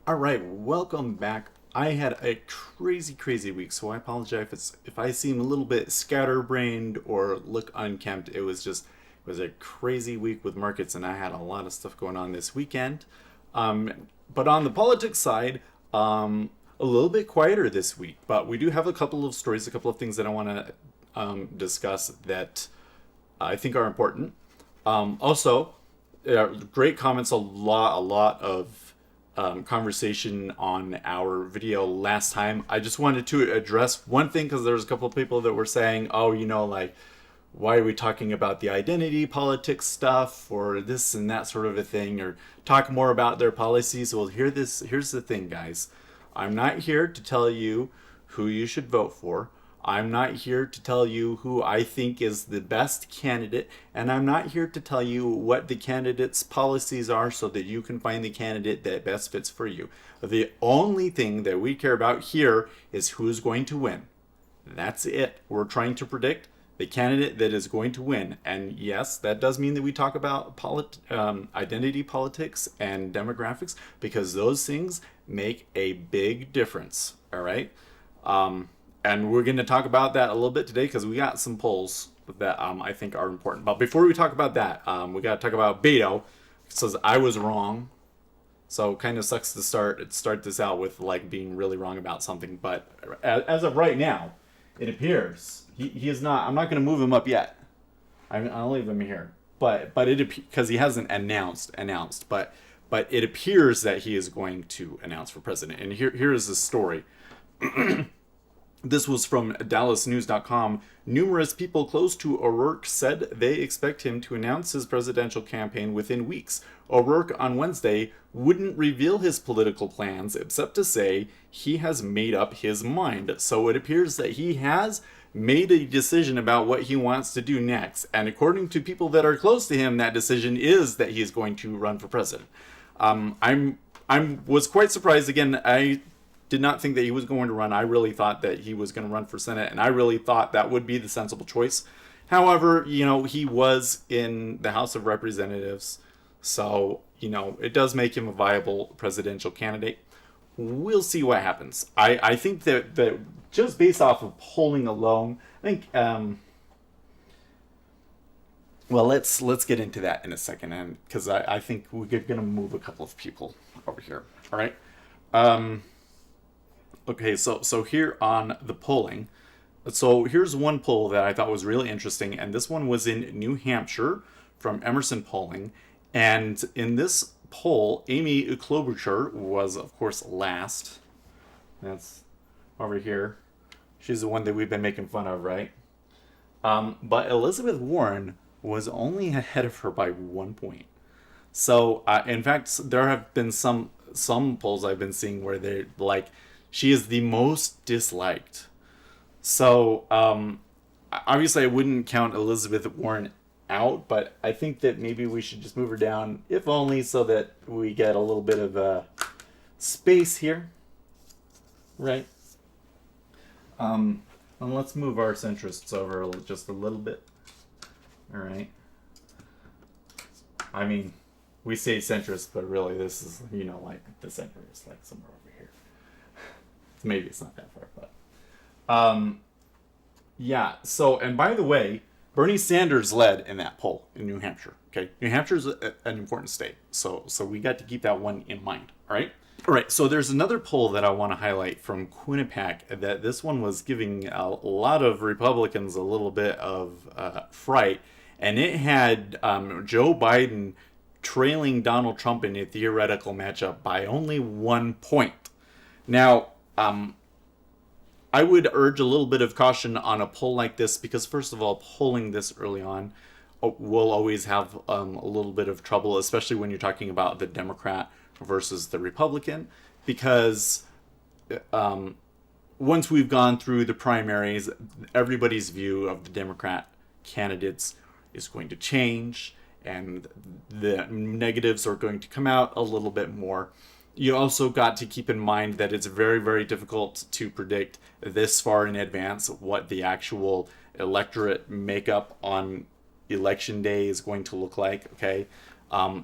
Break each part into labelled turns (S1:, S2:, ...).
S1: All right, welcome back. I had a crazy week, so I apologize if I seem a little bit scatterbrained or look unkempt. It was a crazy week with markets, and I had a lot of stuff going on this weekend. But on the politics side, a little bit quieter this week. But we do have a couple of stories, a couple of things that I want to discuss that I think are important. Also, great comments, a lot of conversation on our video last time. I just wanted to address one thing because there's a couple of people that were saying, oh, like, why are we talking about the identity politics stuff or this and that sort of a thing, or talk more about their policies? Well, here's the thing, guys. I'm not here to tell you who you should vote for. I'm not here to tell you who I think is the best candidate, and I'm not here to tell you what the candidate's policies are so that you can find the candidate that best fits for you. The only thing that we care about here is who's going to win. That's it. We're trying to predict the candidate that is going to win. And yes, that does mean that we talk about identity politics and demographics, because those things make a big difference. All right. And we're going to talk about that a little bit today because we got some polls that I think are important. But before we talk about that, we got to talk about Beto. It says I was wrong. So kind of sucks to start this out with like being really wrong about something. But as of right now, it appears he is not. I'm not going to move him up yet. I'll leave him here. But it, because he hasn't announced. But it appears that he is going to announce for president. And here is the story. This was from DallasNews.com. Numerous people close to O'Rourke said they expect him to announce his presidential campaign within weeks. O'Rourke on Wednesday wouldn't reveal his political plans except to say he has made up his mind. So it appears that he has made a decision about what he wants to do next. And according to people that are close to him, that decision is that he is going to run for president. I was quite surprised. Again, I did not think that he was going to run. I really thought that he was going to run for Senate, and I really thought that would be the sensible choice. However, he was in the House of Representatives, so, it does make him a viable presidential candidate. We'll see what happens. I think that just based off of polling alone, I think, well, let's get into that in a second, and because I think we're going to move a couple of people over here. All right. Okay, so here on the polling, so here's one poll that I thought was really interesting, and this one was in New Hampshire from Emerson Polling, and in this poll, Amy Klobuchar was, of course, last. That's over here. She's the one that we've been making fun of, right? But Elizabeth Warren was only ahead of her by 1 point. So, in fact, there have been some polls I've been seeing where they're like, she is the most disliked. So, obviously, I wouldn't count Elizabeth Warren out, but I think that maybe we should just move her down, if only so that we get a little bit of space here. Right? And let's move our centrists over just a little bit. All right. I mean, we say centrist, but really this is, like the center is like somewhere over here. Maybe it's not that far, but yeah. So, and by the way, Bernie Sanders led in that poll in New Hampshire. Okay, New Hampshire is an important state, so we got to keep that one in mind. All right. So there's another poll that I want to highlight from Quinnipiac. That this one was giving a lot of Republicans a little bit of fright, and it had Joe Biden trailing Donald Trump in a theoretical matchup by only 1 point. Now, I would urge a little bit of caution on a poll like this because, first of all, polling this early on will always have a little bit of trouble, especially when you're talking about the Democrat versus the Republican, because once we've gone through the primaries, everybody's view of the Democrat candidates is going to change, and the negatives are going to come out a little bit more. You also got to keep in mind that it's very difficult to predict this far in advance what the actual electorate makeup on election day is going to look like. Okay.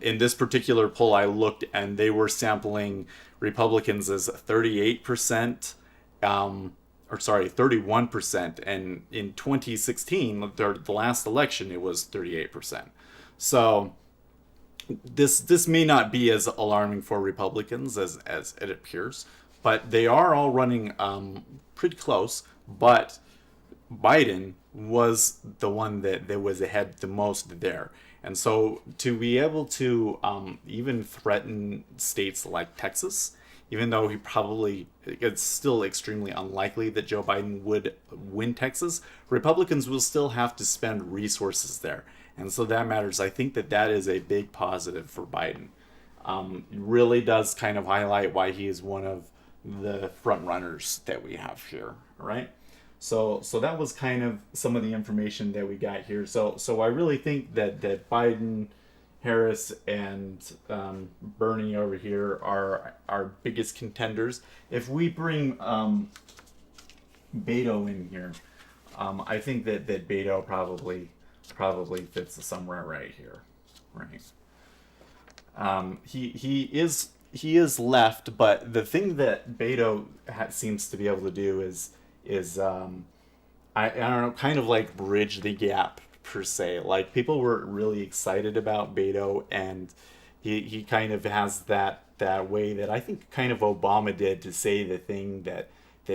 S1: In this particular poll, I looked and they were sampling Republicans is 38%, or sorry, 31%, and in 2016, the last election, it was 38%. So this may not be as alarming for Republicans as it appears, but they are all running pretty close. But Biden was the one that was ahead the most there. And so to be able to even threaten states like Texas, even though it's still extremely unlikely that Joe Biden would win Texas, Republicans will still have to spend resources there. And so that matters. I think that is a big positive for Biden. It really does kind of highlight why he is one of the front runners that we have here, right? So that was kind of some of the information that we got here. So I really think that Biden, Harris, and Bernie over here are our biggest contenders. If we bring Beto in here, I think that Beto probably fits somewhere right here, right? He is left, but the thing that Beto seems to be able to do is I don't know, kind of like bridge the gap per se. Like, people were really excited about Beto, and he kind of has that way that I think kind of Obama did, to say the thing that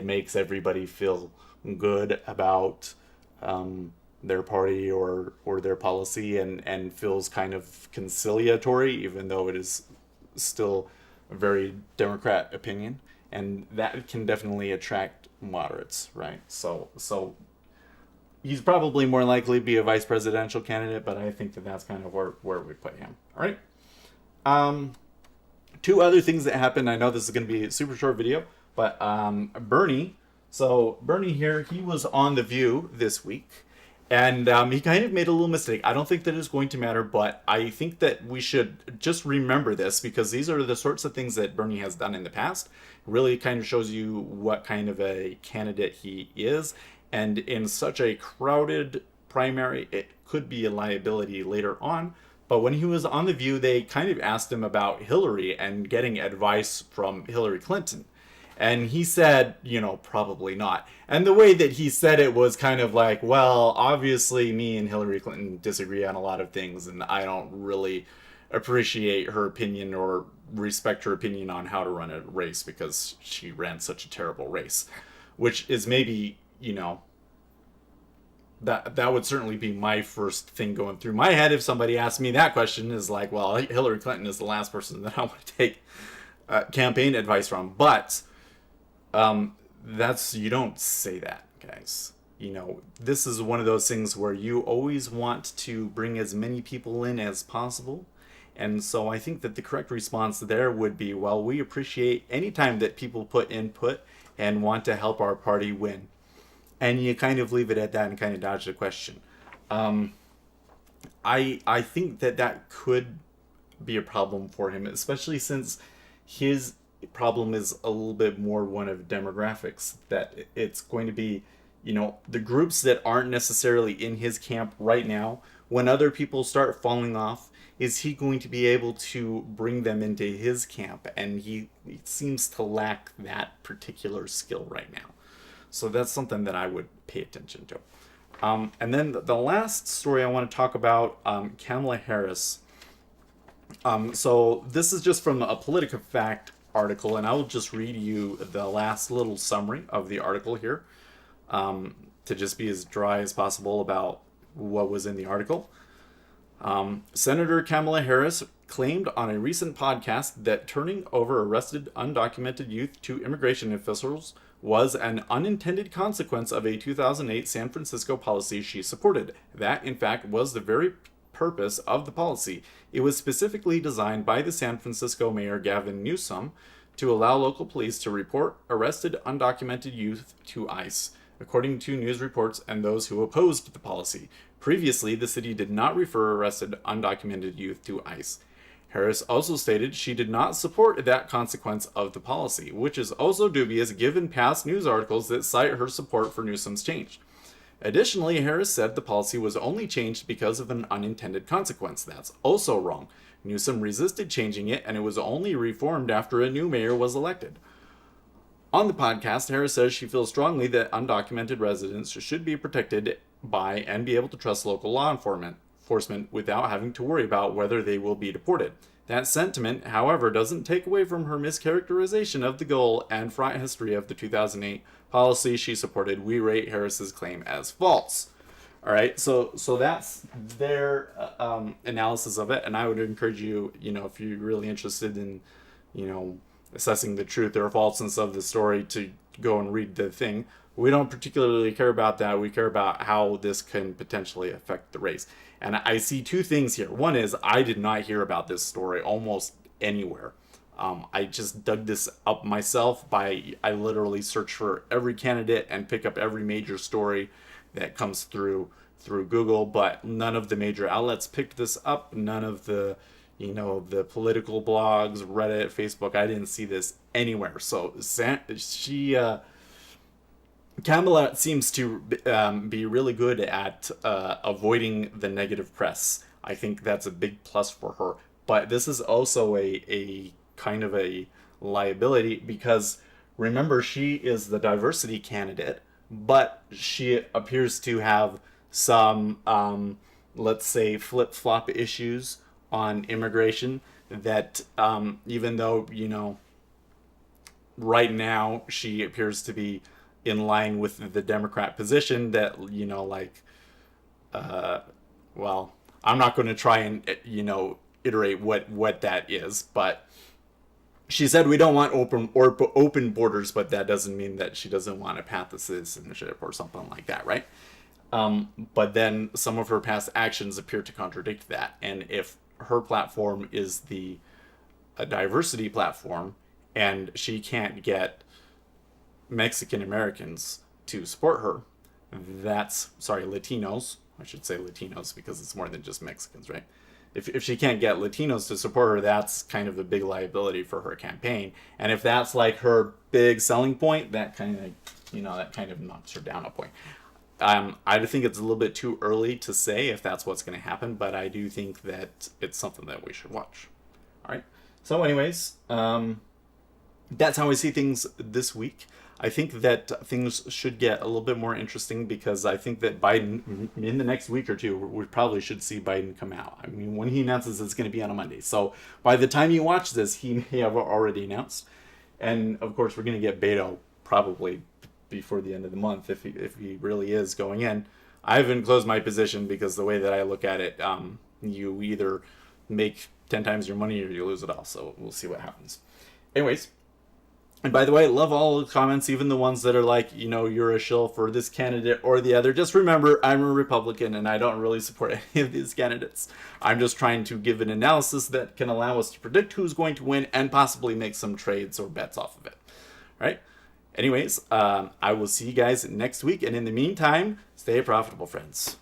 S1: makes everybody feel good about their party or their policy, and feels kind of conciliatory, even though it is still a very Democrat opinion, and that can definitely attract moderates, right? So he's probably more likely to be a vice presidential candidate, but I think that's kind of where we put him. All right. Two other things that happened. I know this is going to be a super short video, but Bernie. So Bernie here, he was on The View this week, and he kind of made a little mistake. I don't think that it's going to matter, but I think that we should just remember this, because these are the sorts of things that Bernie has done in the past. It really kind of shows you what kind of a candidate he is. And in such a crowded primary, it could be a liability later on. But when he was on The View, they kind of asked him about Hillary and getting advice from Hillary Clinton. And he said, probably not. And the way that he said it was kind of like, well, obviously me and Hillary Clinton disagree on a lot of things, and I don't really appreciate her opinion or respect her opinion on how to run a race, because she ran such a terrible race. Which is maybe, that would certainly be my first thing going through my head if somebody asked me that question, is like, well, Hillary Clinton is the last person that I want to take campaign advice from. But you don't say that, guys. This is one of those things where you always want to bring as many people in as possible. And so I think that the correct response there would be, well, we appreciate any time that people put input and want to help our party win. And you kind of leave it at that and kind of dodge the question. I think that could be a problem for him, especially since his problem is a little bit more one of demographics, that it's going to be, the groups that aren't necessarily in his camp right now. When other people start falling off, is he going to be able to bring them into his camp? And he seems to lack that particular skill right now. So that's something that I would pay attention to. And then the last story I want to talk about, Kamala Harris. So this is just from a PolitiFact article, and I will just read you the last little summary of the article here, to just be as dry as possible about what was in the article. Senator Kamala Harris claimed on a recent podcast that turning over arrested undocumented youth to immigration officials was an unintended consequence of a 2008 San Francisco policy she supported. That, in fact, was the very purpose of the policy. It was specifically designed by the San Francisco Mayor Gavin Newsom to allow local police to report arrested undocumented youth to ICE, according to news reports and those who opposed the policy. Previously, the city did not refer arrested undocumented youth to ICE. Harris also stated she did not support that consequence of the policy, which is also dubious given past news articles that cite her support for Newsom's change. Additionally, Harris said the policy was only changed because of an unintended consequence. That's also wrong. Newsom resisted changing it, and it was only reformed after a new mayor was elected. On the podcast, Harris says she feels strongly that undocumented residents should be protected by and be able to trust local law enforcement without having to worry about whether they will be deported. That sentiment, however, doesn't take away from her mischaracterization of the goal and fraught history of the 2008 policy she supported. We rate Harris's claim as false. All right, so that's their analysis of it, and I would encourage you, if you're really interested in, assessing the truth or falseness of the story, to go and read the thing. We don't particularly care about that. We care about how this can potentially affect the race. And I see two things here. One is I did not hear about this story almost anywhere. I just dug this up myself I literally search for every candidate and pick up every major story that comes through Google, but none of the major outlets picked this up. None of the the political blogs, Reddit, Facebook, I didn't see this anywhere. So Kamala seems to be really good at avoiding the negative press. I think that's a big plus for her. But this is also a kind of a liability, because remember, she is the diversity candidate, but she appears to have some, let's say, flip-flop issues on immigration that even though, right now she appears to be in line with the Democrat position that, well, I'm not going to try and, iterate what that is, but she said we don't want open borders, but that doesn't mean that she doesn't want a path to citizenship or something like that, right? But then some of her past actions appear to contradict that. And if her platform is a diversity platform, and she can't get Mexican Americans to support her, Latinos, I should say Latinos because it's more than just Mexicans, right? If she can't get Latinos to support her, that's kind of a big liability for her campaign. And if that's like her big selling point, that kind of knocks her down a point. I think it's a little bit too early to say if that's what's going to happen, but I do think that it's something that we should watch. All right. So anyways, that's how I see things this week. I think that things should get a little bit more interesting, because I think that Biden, in the next week or two, we probably should see Biden come out. I mean, when he announces it's going to be on a Monday. So by the time you watch this, he may have already announced. And of course, we're going to get Beto probably before the end of the month if he really is going in. I haven't closed my position, because the way that I look at it, you either make 10 times your money or you lose it all. So we'll see what happens. Anyways. And by the way, I love all the comments, even the ones that are like, you're a shill for this candidate or the other. Just remember, I'm a Republican and I don't really support any of these candidates. I'm just trying to give an analysis that can allow us to predict who's going to win and possibly make some trades or bets off of it. All right? Anyways, I will see you guys next week. And in the meantime, stay profitable, friends.